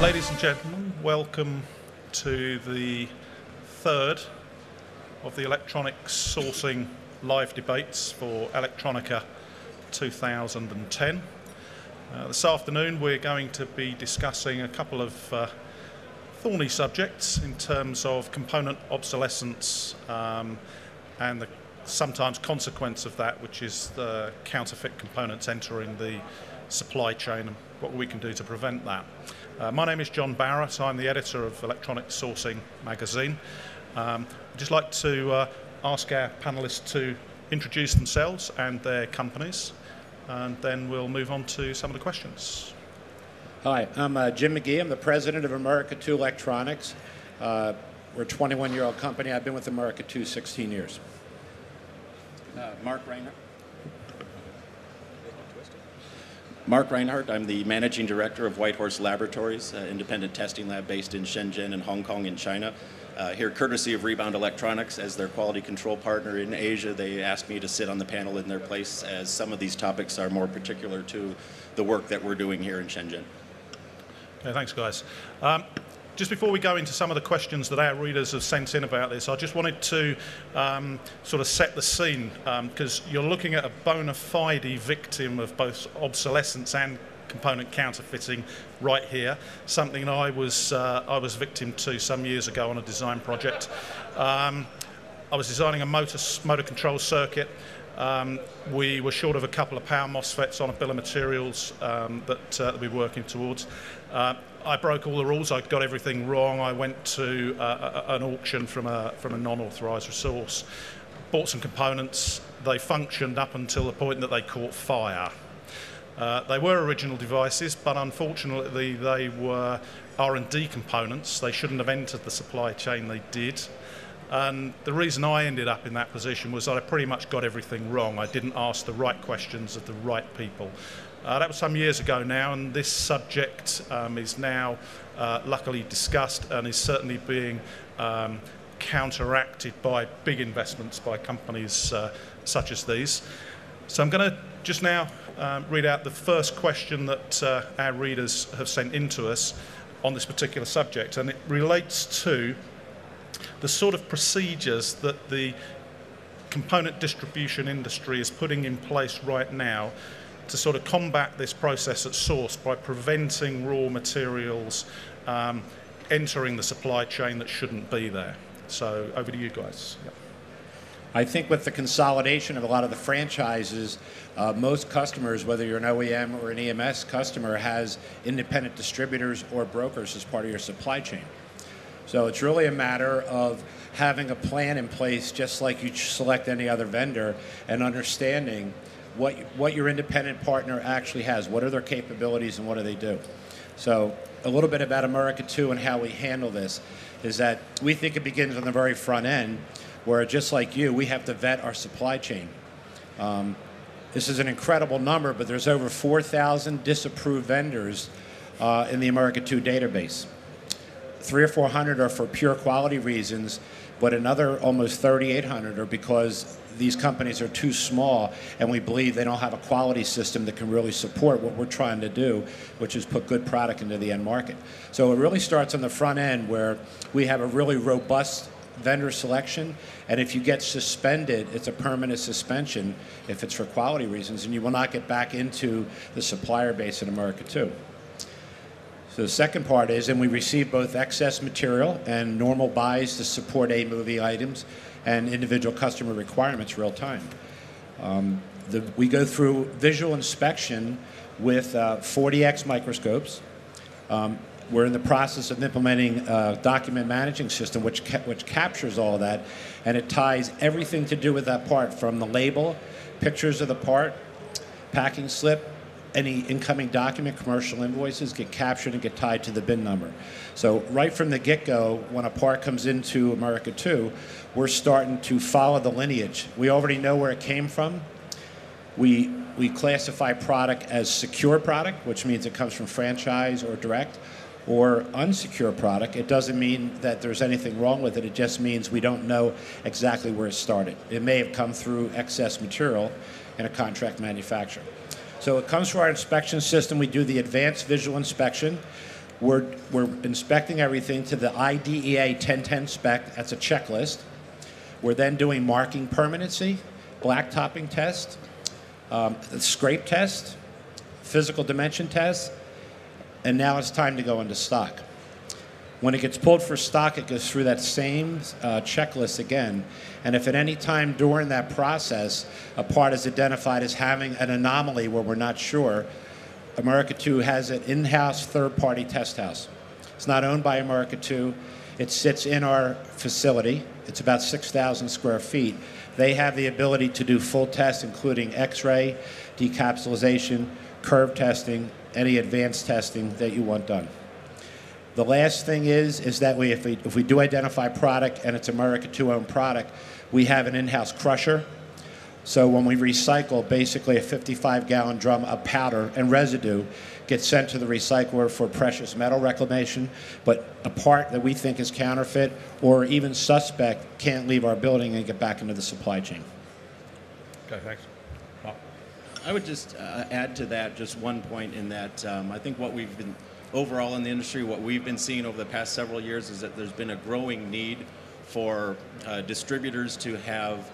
Ladies and gentlemen, welcome to the third of the electronics sourcing live debates for Electronica 2010. This afternoon we're going to be discussing a couple of thorny subjects in terms of component obsolescence and the sometimes consequence of that, which is the counterfeit components entering the supply chain and what we can do to prevent that. My name is John Barrett. I'm the editor of Electronics Sourcing magazine. I'd just like to ask our panelists to introduce themselves and their companies, and then we'll move on to some of the questions. Hi, I'm Jim Magee. I'm the president of America 2 Electronics. We're a 21-year-old company. I've been with America 2 16 years. Mark Rinehart. Mark Rinehart. I'm the managing director of Whitehorse Laboratories, independent testing lab based in Shenzhen and Hong Kong in China. Here, courtesy of Rebound Electronics, as their quality control partner in Asia, they asked me to sit on the panel in their place, as some of these topics are more particular to the work that we're doing here in Shenzhen. Okay, thanks, guys. Just before we go into some of the questions that our readers have sent in about this, I just wanted to sort of set the scene, because you're looking at a bona fide victim of both obsolescence and component counterfeiting right here, something I was victim to some years ago on a design project. I was designing a motor control circuit. We were short of a couple of power MOSFETs on a bill of materials that we were working towards. I broke all the rules. I got everything wrong. I went to an auction from a non-authorised resource, bought some components. They functioned up until the point that they caught fire. They were original devices, but unfortunately they were R&D components. They shouldn't have entered the supply chain. They did. And the reason I ended up in that position was that I pretty much got everything wrong. I didn't ask the right questions of the right people. That was some years ago now, and this subject is now luckily discussed and is certainly being counteracted by big investments by companies such as these. So I'm going to just now read out the first question that our readers have sent in to us on this particular subject, and it relates to the sort of procedures that the component distribution industry is putting in place right now to sort of combat this process at source by preventing raw materials entering the supply chain that shouldn't be there. So over to you guys. Yep. I think with the consolidation of a lot of the franchises, most customers, whether you're an OEM or an EMS customer, has independent distributors or brokers as part of your supply chain. So it's really a matter of having a plan in place, just like you select any other vendor, and understanding what your independent partner actually has, what are their capabilities and what do they do. So a little bit about America 2 and how we handle this is that we think it begins on the very front end, where just like you, we have to vet our supply chain. This is an incredible number, but there's over 4,000 disapproved vendors in the America 2 database. 300 or 400 are for pure quality reasons, but another almost 3,800 are because these companies are too small and we believe they don't have a quality system that can really support what we're trying to do, which is put good product into the end market. So it really starts on the front end, where we have a really robust vendor selection, and if you get suspended, it's a permanent suspension if it's for quality reasons, and you will not get back into the supplier base in America 2. So the second part is, and we receive both excess material and normal buys to support A-movie items and individual customer requirements real time. We go through visual inspection with 40x microscopes. We're in the process of implementing a document managing system which captures all of that, and it ties everything to do with that part, from the label, pictures of the part, packing slip, any incoming document, commercial invoices get captured and get tied to the bin number. So right from the get-go, when a part comes into America 2, we're starting to follow the lineage. We already know where it came from. We classify product as secure product, which means it comes from franchise or direct, or unsecure product. It doesn't mean that there's anything wrong with it. It just means we don't know exactly where it started. It may have come through excess material in a contract manufacturer. So it comes through our inspection system. We do the advanced visual inspection. We're inspecting everything to the IDEA 1010 spec. That's a checklist. We're then doing marking permanency, blacktopping test, scrape test, physical dimension test, and now it's time to go into stock. When it gets pulled for stock, it goes through that same checklist again. And if at any time during that process a part is identified as having an anomaly where we're not sure, America 2 has an in-house third-party test house. It's not owned by America 2. It sits in our facility. It's about 6,000 square feet. They have the ability to do full tests, including X-ray, decapsulation, curve testing, any advanced testing that you want done. The last thing is that if we do identify product and it's America 2 owned product, we have an in-house crusher. So when we recycle, basically a 55-gallon drum of powder and residue gets sent to the recycler for precious metal reclamation, but a part that we think is counterfeit or even suspect can't leave our building and get back into the supply chain. Okay, thanks. Mark. I would just add to that just one point in that I think what we've been overall in the industry, what we've been seeing over the past several years is that there's been a growing need for distributors to have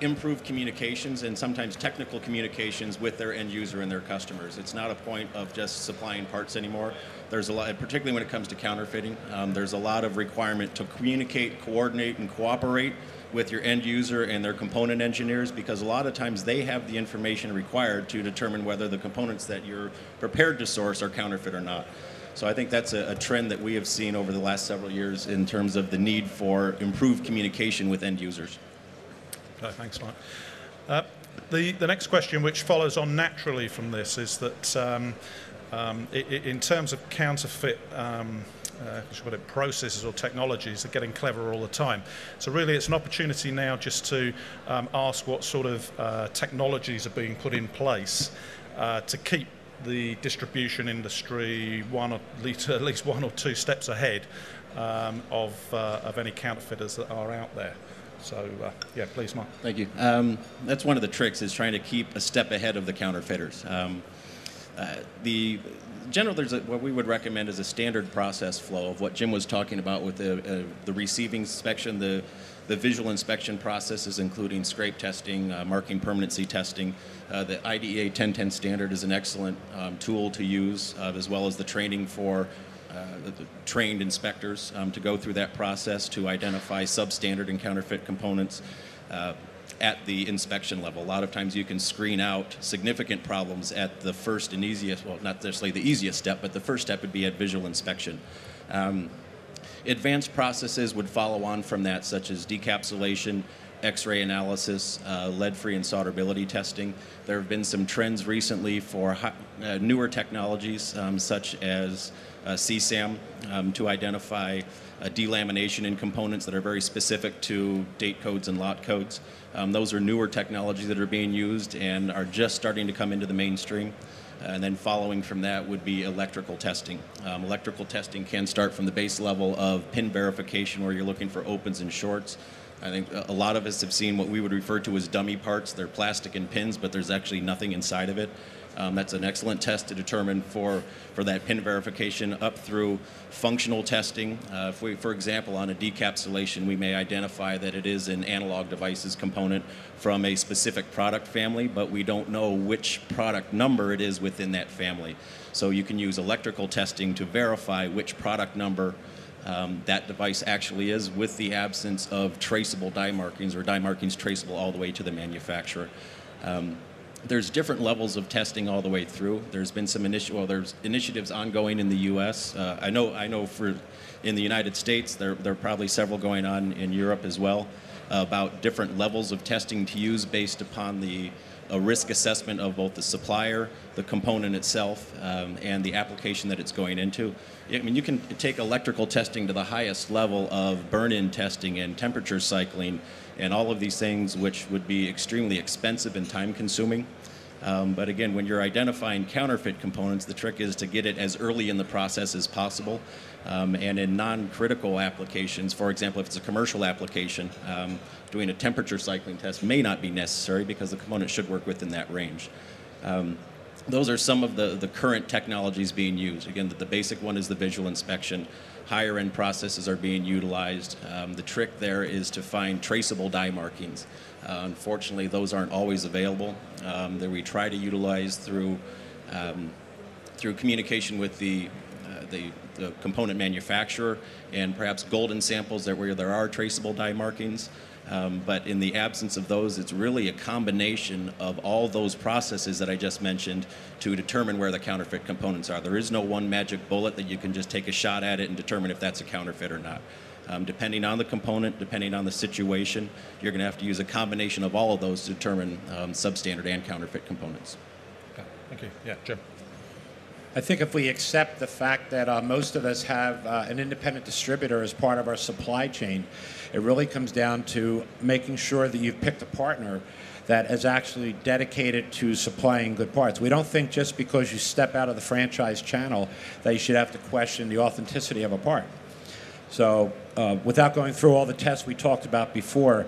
improved communications and sometimes technical communications with their end user and their customers. It's not a point of just supplying parts anymore. There's a lot, particularly when it comes to counterfeiting, there's a lot of requirement to communicate, coordinate, and cooperate with your end user and their component engineers, because a lot of times they have the information required to determine whether the components that you're prepared to source are counterfeit or not. So I think that's a trend that we have seen over the last several years in terms of the need for improved communication with end users. Okay, thanks, Mike. The next question, which follows on naturally from this, is that in terms of counterfeit processes or technologies, are getting cleverer all the time. So really it's an opportunity now just to ask what sort of technologies are being put in place to keep the distribution industry at least one or two steps ahead of any counterfeiters that are out there. So, yeah, please, Mark. Thank you. That's one of the tricks, is trying to keep a step ahead of the counterfeiters. There's what we would recommend is a standard process flow of what Jim was talking about with the receiving inspection, the visual inspection processes, including scrape testing, marking permanency testing. The IDEA 1010 standard is an excellent tool to use, as well as the training for the trained inspectors to go through that process to identify substandard and counterfeit components at the inspection level. A lot of times you can screen out significant problems at the first and easiest, well, not necessarily the easiest step, but the first step would be at visual inspection. Advanced processes would follow on from that, such as decapsulation, X-ray analysis, lead-free and solderability testing. There have been some trends recently for newer technologies, such as CSAM, to identify delamination in components that are very specific to date codes and lot codes. Those are newer technologies that are being used and are just starting to come into the mainstream. And then following from that would be electrical testing. Electrical testing can start from the base level of pin verification, where you're looking for opens and shorts. I think a lot of us have seen what we would refer to as dummy parts. They're plastic and pins, but there's actually nothing inside of it. That's an excellent test to determine for that pin verification, up through functional testing. If we, for example, on a decapsulation, we may identify that it is an analog devices component from a specific product family, but we don't know which product number it is within that family. So you can use electrical testing to verify which product number that device actually is, with the absence of traceable die markings, or die markings traceable all the way to the manufacturer. There's different levels of testing all the way through. There's been some there's initiatives ongoing in the U.S. I know for in the United States, there are probably several going on in Europe as well, about different levels of testing to use based upon a risk assessment of both the supplier, the component itself, and the application that it's going into. I mean, you can take electrical testing to the highest level of burn-in testing and temperature cycling and all of these things, which would be extremely expensive and time-consuming. But again, when you're identifying counterfeit components, the trick is to get it as early in the process as possible. And in non-critical applications, for example, if it's a commercial application, doing a temperature cycling test may not be necessary because the component should work within that range. those are some of the current technologies being used. Again, the basic one is the visual inspection. Higher end processes are being utilized. The trick there is to find traceable die markings. Unfortunately, those aren't always available. That we try to utilize through communication with the component manufacturer and perhaps golden samples where there are traceable die markings. But in the absence of those, it's really a combination of all those processes that I just mentioned to determine where the counterfeit components are. There is no one magic bullet that you can just take a shot at it and determine if that's a counterfeit or not. Depending on the component, depending on the situation, you're going to have to use a combination of all of those to determine substandard and counterfeit components. Okay, thank you. Yeah, Jim. I think if we accept the fact that most of us have an independent distributor as part of our supply chain, it really comes down to making sure that you've picked a partner that is actually dedicated to supplying good parts. We don't think just because you step out of the franchise channel that you should have to question the authenticity of a part. So without going through all the tests we talked about before,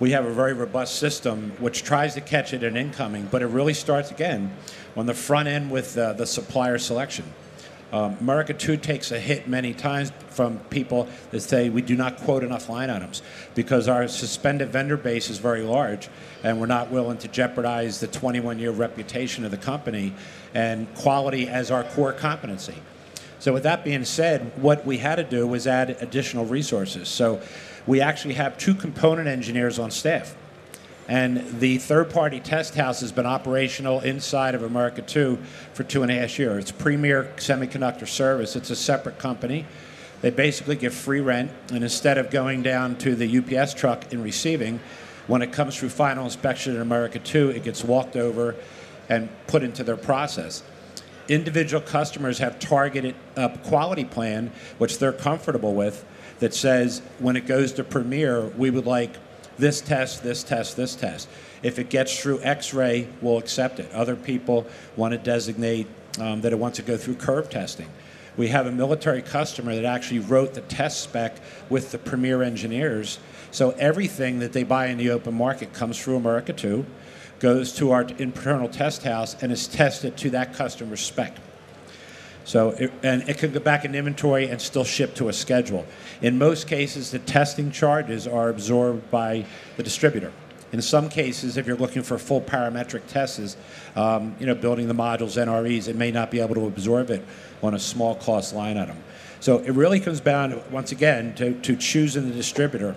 we have a very robust system which tries to catch it in incoming, but it really starts again on the front end with the supplier selection. America 2 takes a hit many times from people that say we do not quote enough line items because our suspended vendor base is very large and we're not willing to jeopardize the 21-year reputation of the company and quality as our core competency. So with that being said, what we had to do was add additional resources. So we actually have 2 component engineers on staff. And the third-party test house has been operational inside of America 2 for 2.5 years. It's Premier Semiconductor Service. It's a separate company. They basically give free rent, and instead of going down to the UPS truck and receiving, when it comes through final inspection in America 2, it gets walked over and put into their process. Individual customers have targeted a quality plan, which they're comfortable with, that says when it goes to Premier, we would like this test, this test, this test. If it gets through X-ray, we'll accept it. Other people want to designate that it wants to go through curve testing. We have a military customer that actually wrote the test spec with the Premier engineers. So everything that they buy in the open market comes through America 2, goes to our internal test house, and is tested to that customer's spec. So it can go back in inventory and still ship to a schedule. In most cases, the testing charges are absorbed by the distributor. In some cases, if you're looking for full parametric tests, building the modules, NREs, it may not be able to absorb it on a small cost line item. So it really comes down, once again, to choosing the distributor